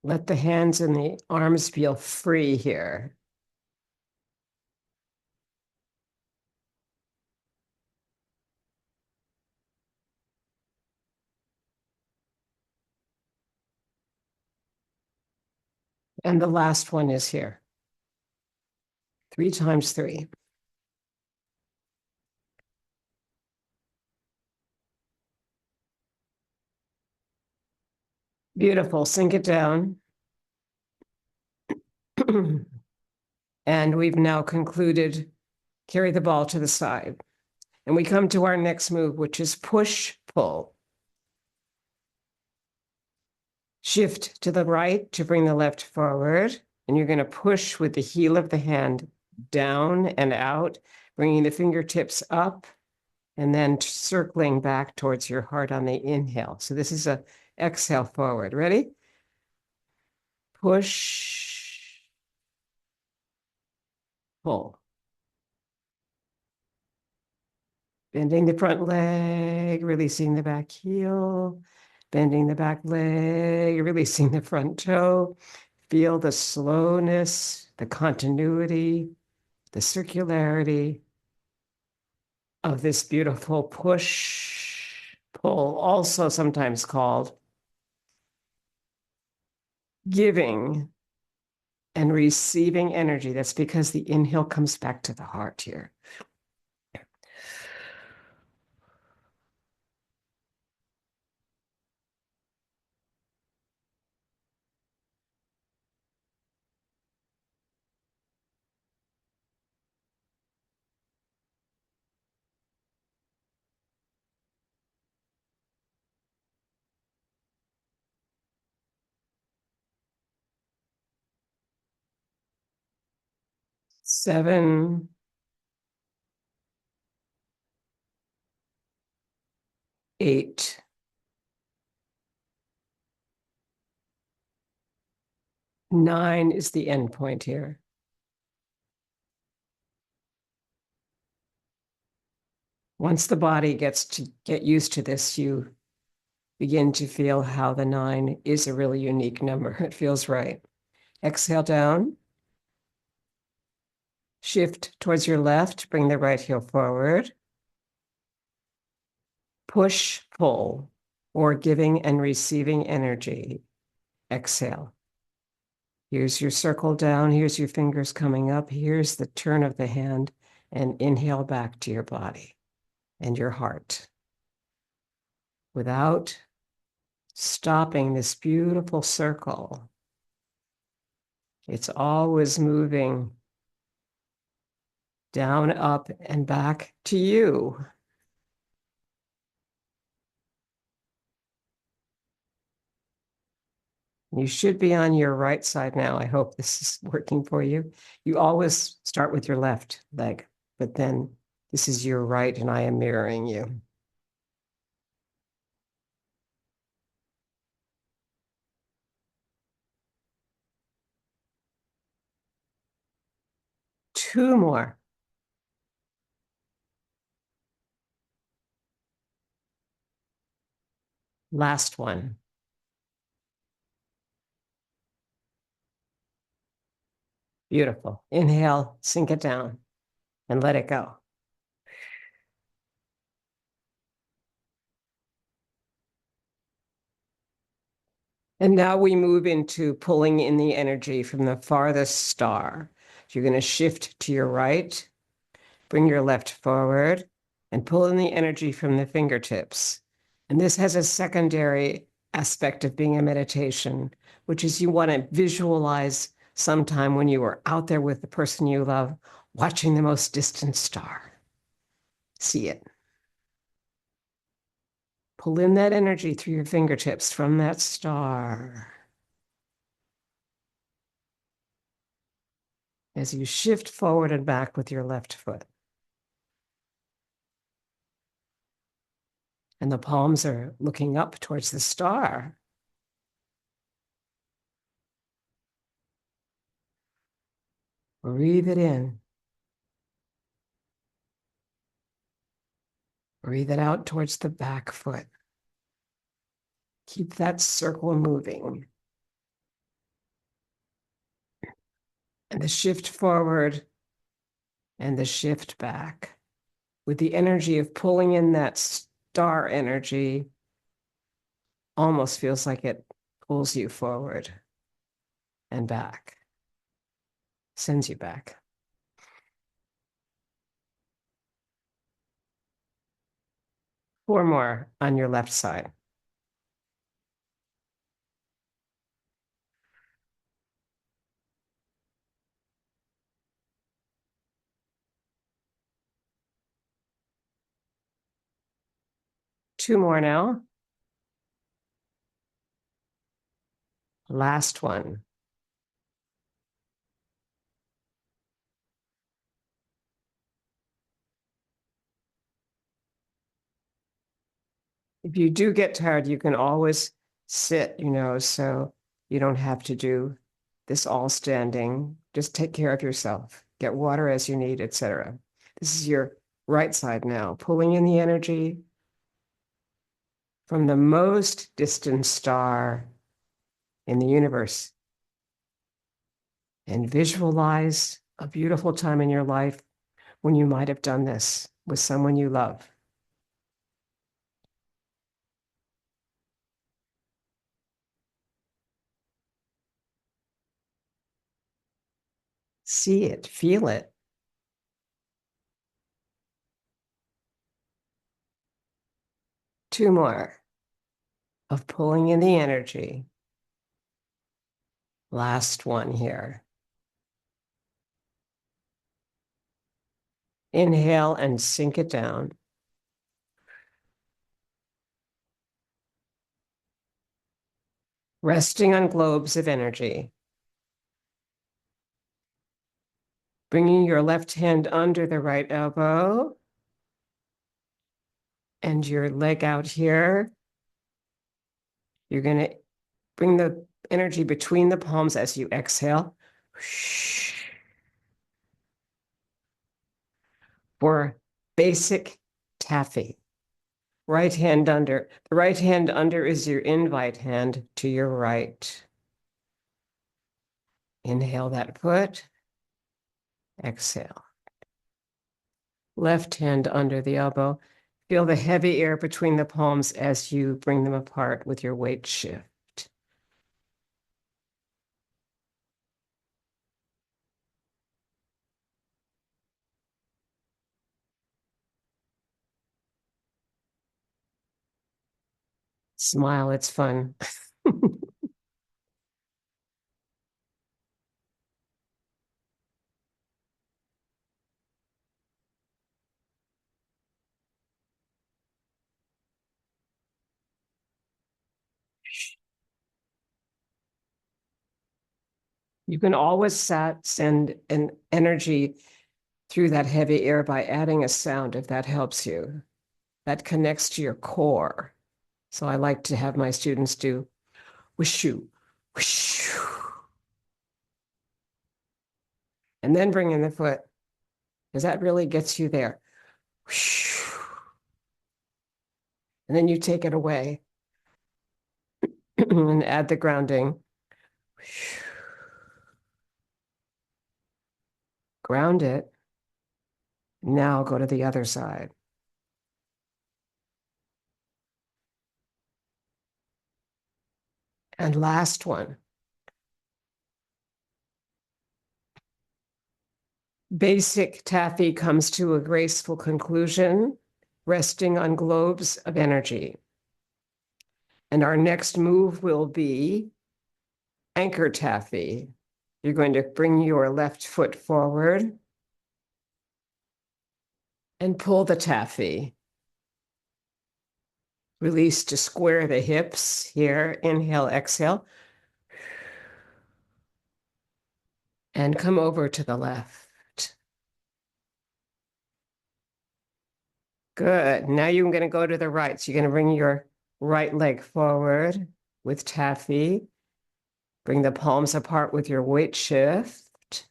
Let the hands and the arms feel free here. And the last one is here. 3 times 3. Beautiful. Sink it down. And we've now concluded carry the ball to the side. And we come to our next move, which is push-pull. Shift to the right to bring the left forward. And you're going to push with the heel of the hand down and out, bringing the fingertips up, and then circling back towards your heart on the inhale. So this is a exhale forward. Ready? Push, pull. Bending the front leg, releasing the back heel, bending the back leg, releasing the front toe. Feel the slowness, the continuity, the circularity of this beautiful push, pull, also sometimes called giving and receiving energy. That's because the inhale comes back to the heart here. Seven, 8. 9 is the end point here. Once the body gets to get used to this, you begin to feel how the 9 is a really unique number. It feels right. Exhale down. Shift towards your left. Bring the right heel forward. Push, pull, or giving and receiving energy. Exhale. Here's your circle down. Here's your fingers coming up. Here's the turn of the hand. And inhale back to your body and your heart. Without stopping this beautiful circle. It's always moving down, up, and back to you. You should be on your right side now. I hope this is working for you. You always start with your left leg, but then this is your right, and I am mirroring you. Two more. Last one. Beautiful. Inhale, sink it down, and let it go. And now we move into pulling in the energy from the farthest star. You're going to shift to your right, bring your left forward, and pull in the energy from the fingertips. And this has a secondary aspect of being a meditation, which is you want to visualize sometime when you are out there with the person you love, watching the most distant star. See it. Pull in that energy through your fingertips from that star. As you shift forward and back with your left foot. And the palms are looking up towards the star. Breathe it in. Breathe it out towards the back foot. Keep that circle moving. And the shift forward and the shift back. With the energy of pulling in that star energy, almost feels like it pulls you forward and back, sends you back. Four more on your left side. Two more now. Last one. If you do get tired, you can always sit, so you don't have to do this all standing. Just take care of yourself. Get water as you need, etc. This is your right side now, pulling in the energy from the most distant star in the universe. And visualize a beautiful time in your life when you might have done this with someone you love. See it, feel it. Two more of pulling in the energy. Last one here. Inhale and sink it down. Resting on globes of energy. Bringing your left hand under the right elbow and your leg out here. You're going to bring the energy between the palms as you exhale. For basic taffy. Right hand under. The right hand under is your invite hand to your right. Inhale that foot. Exhale. Left hand under the elbow. Feel the heavy air between the palms as you bring them apart with your weight shift. Smile, it's fun. You can always send an energy through that heavy air by adding a sound if that helps you. That connects to your core. So I like to have my students do whoosh-shoo, whoosh-shoo, and then bring in the foot, because that really gets you there. Whoosh-shoo. And then you take it away and add the grounding. Whoosh. Ground it. Now go to the other side. And last one. Basic taffy comes to a graceful conclusion, resting on globes of energy. And our next move will be anchor taffy. You're going to bring your left foot forward and pull the taffy. Release to square the hips here. Inhale, exhale. And come over to the left. Good. Now you're going to go to the right. So you're going to bring your right leg forward with taffy. Bring the palms apart with your weight shift.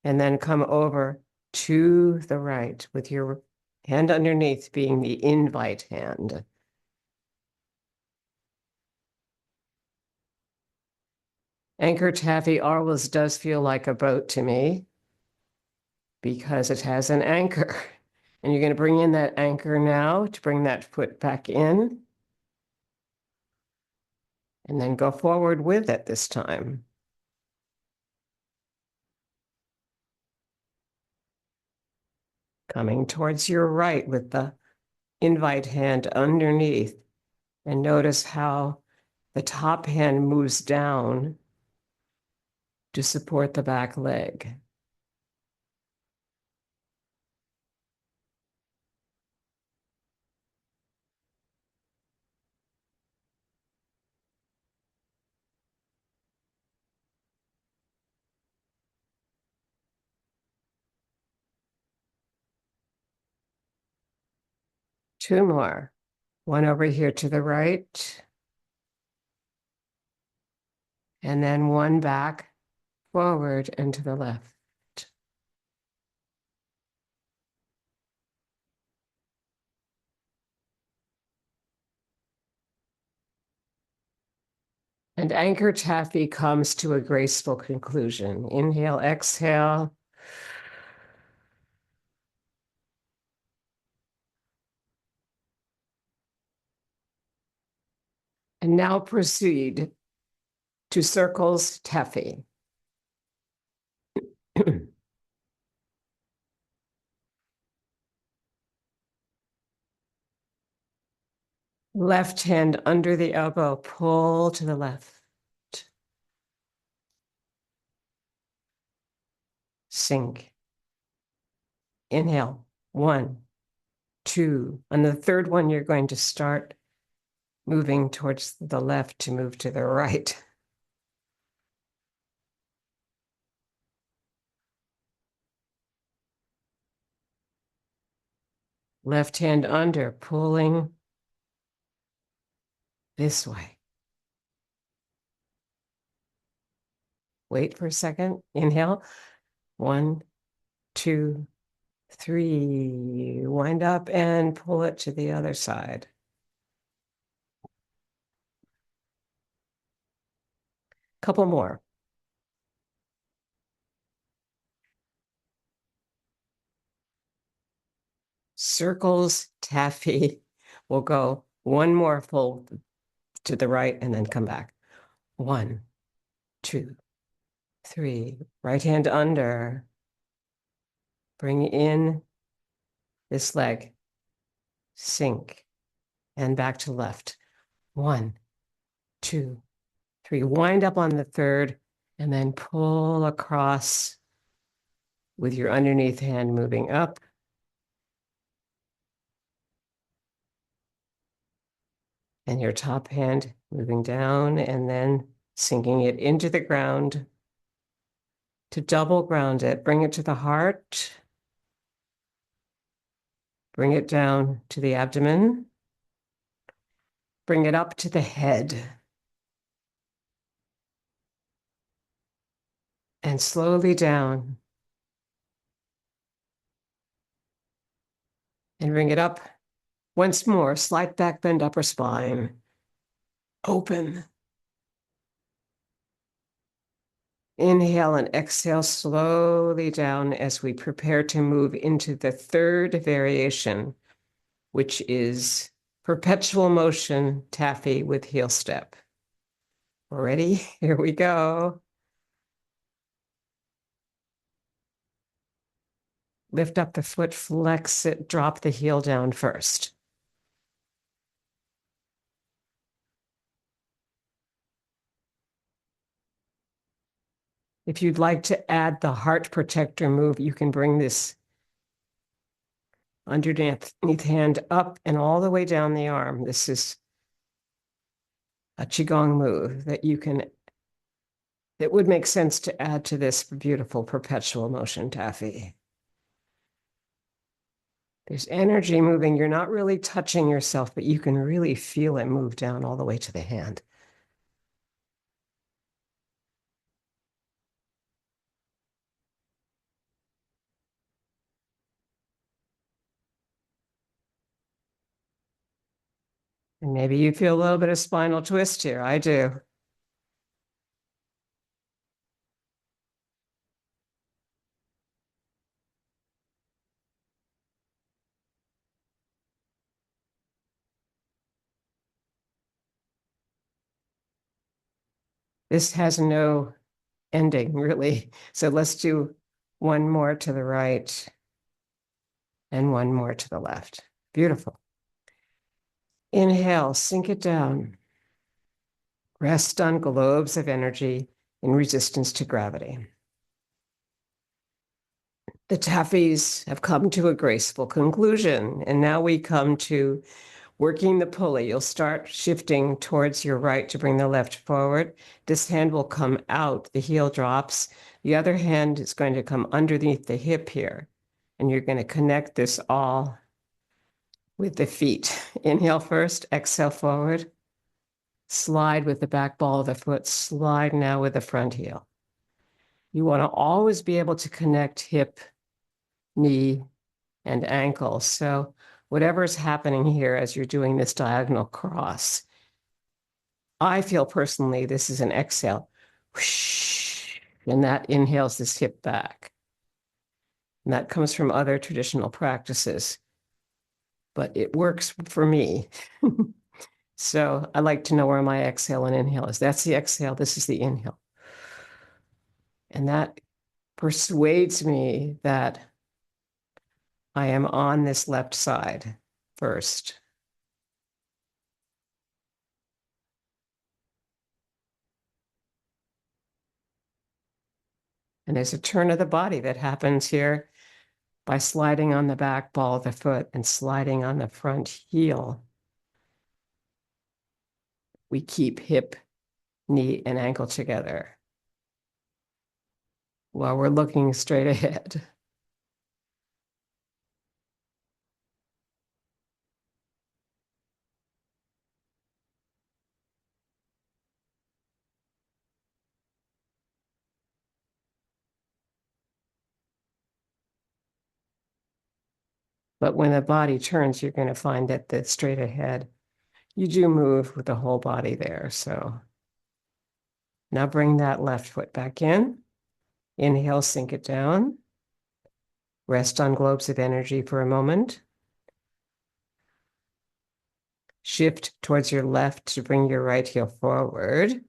And then come over to the right with your hand underneath being the invite hand. Anchor taffy always does feel like a boat to me because it has an anchor. And you're going to bring in that anchor now to bring that foot back in. And then go forward with it this time. Coming towards your right with the invite hand underneath. And notice how the top hand moves down to support the back leg. Two more. One over here to the right. And then one back, forward, and to the left. And anchor taffy comes to a graceful conclusion. Inhale, exhale. And now proceed to circles taffy. Left hand under the elbow, pull to the left. Sink. Inhale, 1, 2. On the third one, you're going to start moving towards the left to move to the right. Left hand under, pulling this way. Wait for a second. Inhale. 1, 2, 3. Wind up and pull it to the other side. Couple more. Circles, taffy. We'll go one more fold to the right and then come back. 1, 2, 3. Right hand under. Bring in this leg. Sink. And back to left. 1, 2, 3. Wind up on the third and then pull across with your underneath hand moving up. And your top hand moving down and then sinking it into the ground. To double ground it, bring it to the heart. Bring it down to the abdomen. Bring it up to the head. And slowly down. And bring it up once more. Slight back bend, upper spine. Open. Inhale and exhale slowly down as we prepare to move into the third variation, which is perpetual motion taffy with heel step. Ready? Here we go. Lift up the foot, flex it, drop the heel down first. If you'd like to add the heart protector move, you can bring this underneath hand up and all the way down the arm. This is a Qigong move that it would make sense to add to this beautiful perpetual motion taffy. There's energy moving. You're not really touching yourself, but you can really feel it move down all the way to the hand. And maybe you feel a little bit of spinal twist here. I do. This has no ending, really. So let's do one more to the right and one more to the left. Beautiful. Inhale, sink it down. Rest on globes of energy in resistance to gravity. The taffies have come to a graceful conclusion, and now we come to working the pulley. You'll start shifting towards your right to bring the left forward. This hand will come out, the heel drops. The other hand is going to come underneath the hip here, and you're going to connect this all with the feet. Inhale first, exhale forward. Slide with the back ball of the foot, slide now with the front heel. You want to always be able to connect hip, knee, and ankle. So whatever's happening here as you're doing this diagonal cross, I feel personally this is an exhale. Whoosh, and that inhales this hip back. And that comes from other traditional practices, but it works for me. So I like to know where my exhale and inhale is. That's the exhale. This is the inhale. And that persuades me that I am on this left side first. And there's a turn of the body that happens here by sliding on the back ball of the foot and sliding on the front heel. We keep hip, knee, and ankle together while we're looking straight ahead. But when the body turns, you're going to find that the straight ahead, you do move with the whole body there. So now bring that left foot back in. Inhale, sink it down. Rest on globes of energy for a moment. Shift towards your left to bring your right heel forward.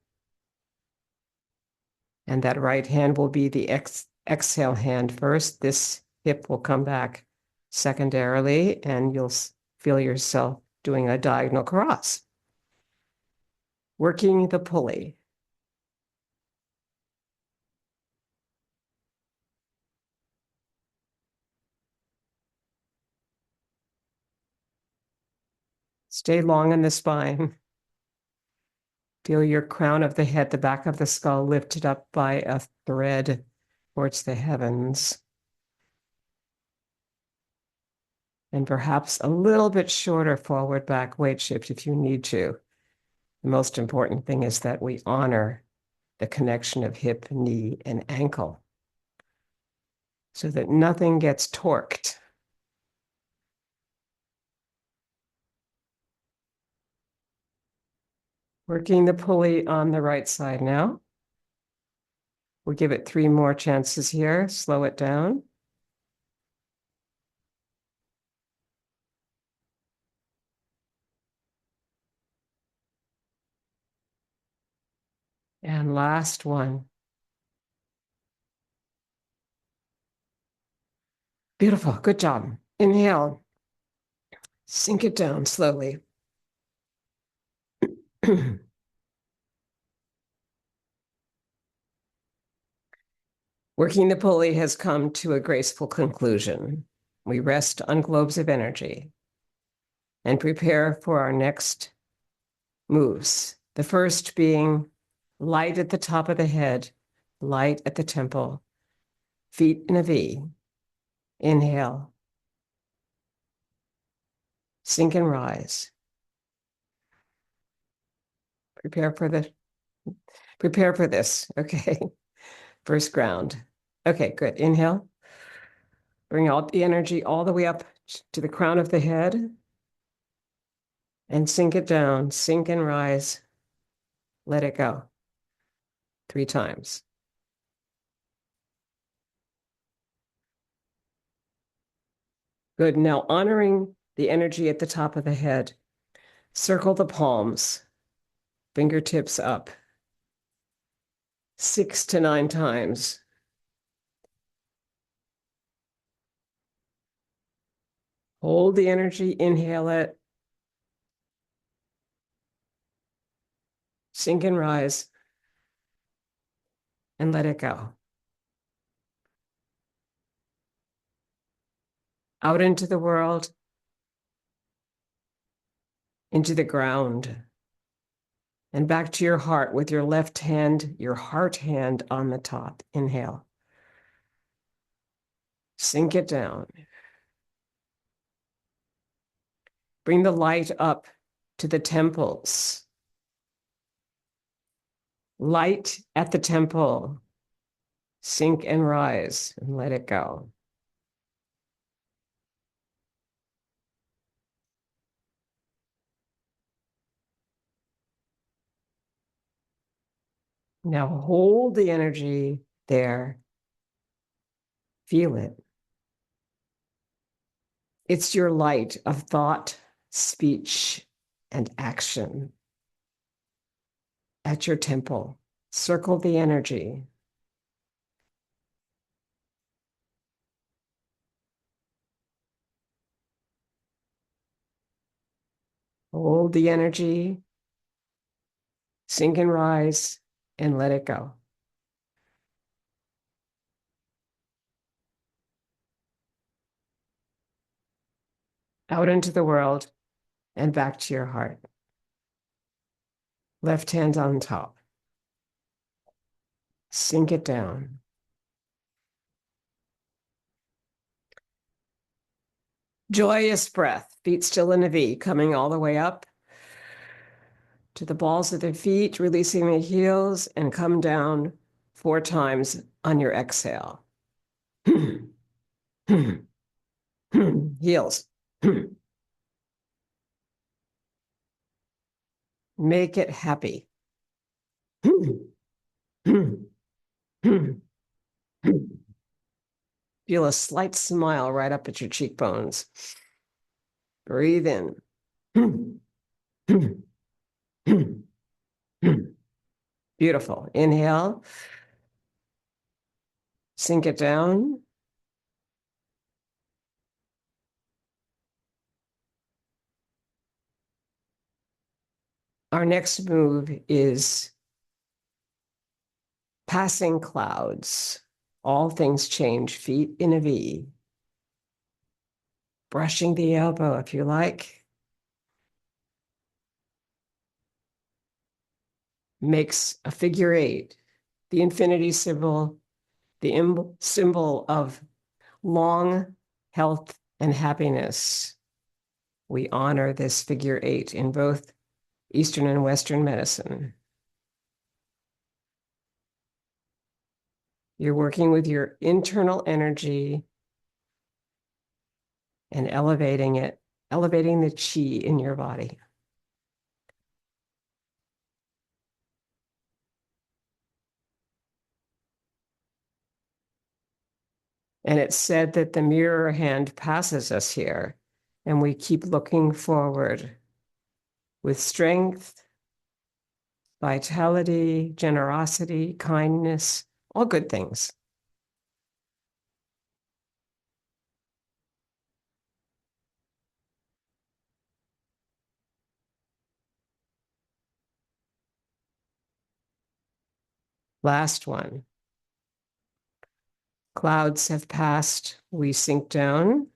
And that right hand will be the exhale hand first. This hip will come back secondarily, and you'll feel yourself doing a diagonal cross. Working the pulley. Stay long in the spine. Feel your crown of the head, the back of the skull lifted up by a thread towards the heavens. And perhaps a little bit shorter forward back weight shift if you need to. The most important thing is that we honor the connection of hip, knee, and ankle so that nothing gets torqued. Working the pulley on the right side now. We'll give it 3 more chances here. Slow it down. And last one. Beautiful. Good job. Inhale. Sink it down slowly. Working the pulley has come to a graceful conclusion. We rest on globes of energy and prepare for our next moves. The first being light at the top of the head, light at the temple, feet in a V. Inhale. Sink and rise. Prepare for this. Okay. First ground. Okay, good. Inhale. Bring all the energy all the way up to the crown of the head and sink it down. Sink and rise. Let it go. 3 times. Good. Now honoring the energy at the top of the head, circle the palms, fingertips up. 6 to 9 times. Hold the energy, inhale it. Sink and rise. And let it go. Out into the world, into the ground, and back to your heart with your left hand, your heart hand on the top. Inhale. Sink it down. Bring the light up to the temples. Light at the temple. Sink and rise and let it go. Now hold the energy there. Feel it. It's your light of thought, speech, and action. At your temple, circle the energy. Hold the energy, sink and rise, and let it go. Out into the world and back to your heart. Left hand on top. Sink it down. Joyous breath, feet still in a V, coming all the way up to the balls of the feet, releasing the heels, and come down 4 times on your exhale. Heels. Make it happy. Feel a slight smile right up at your cheekbones. Breathe in. Beautiful. Inhale. Sink it down. Our next move is passing clouds. All things change. Feet in a V. Brushing the elbow if you like. Makes a figure eight. The infinity symbol, the symbol of long health and happiness. We honor this figure eight in both Eastern and Western medicine. You're working with your internal energy and elevating it, elevating the chi in your body. And it's said that the mirror hand passes us here, and we keep looking forward with strength, vitality, generosity, kindness, all good things. Last one. Clouds have passed. We sink down.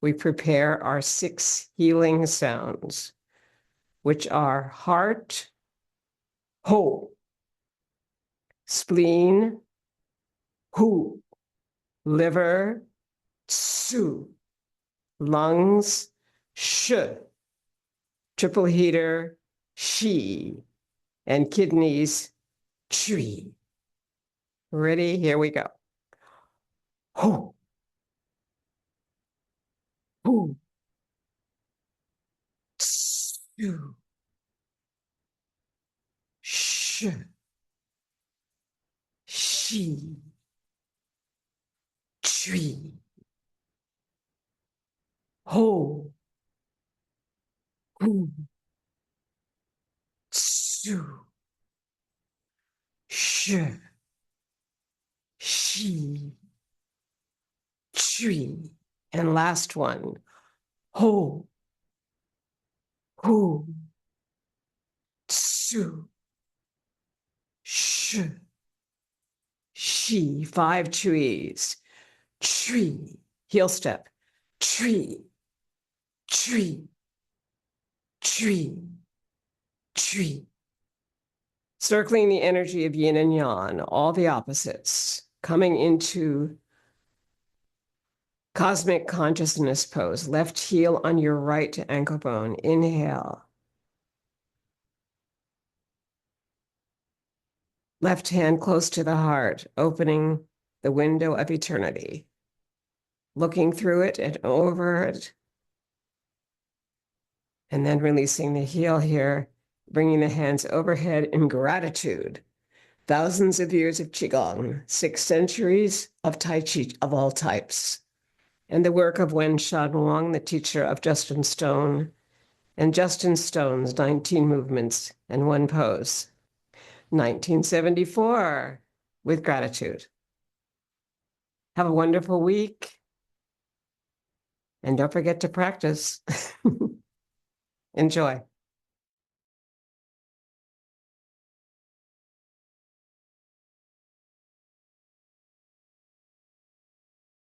We prepare our 6 healing sounds, which are heart, ho, spleen, hu, liver, su, lungs, sh, triple heater, shi, and kidneys, chui. Ready? Here we go. Ho, hu, su, sh, shi, chui. Ho, hu, su, sh, shi, chui. And last one. Ho, hu, su, sh, shi. 5 chuis. Tree. Heel step. Tree. Tree. Tree. Tree. Circling the energy of yin and yang, all the opposites, coming into cosmic consciousness pose. Left heel on your right ankle bone. Inhale. Left hand close to the heart, opening the window of eternity. Looking through it and over it. And then releasing the heel here, bringing the hands overhead in gratitude. Thousands of years of Qigong, 6 centuries of Tai Chi of all types, and the work of Wen-Shan Huang, the teacher of Justin Stone, and Justin Stone's 19 movements and 1 pose. 1974, with gratitude. Have a wonderful week. And don't forget to practice. Enjoy.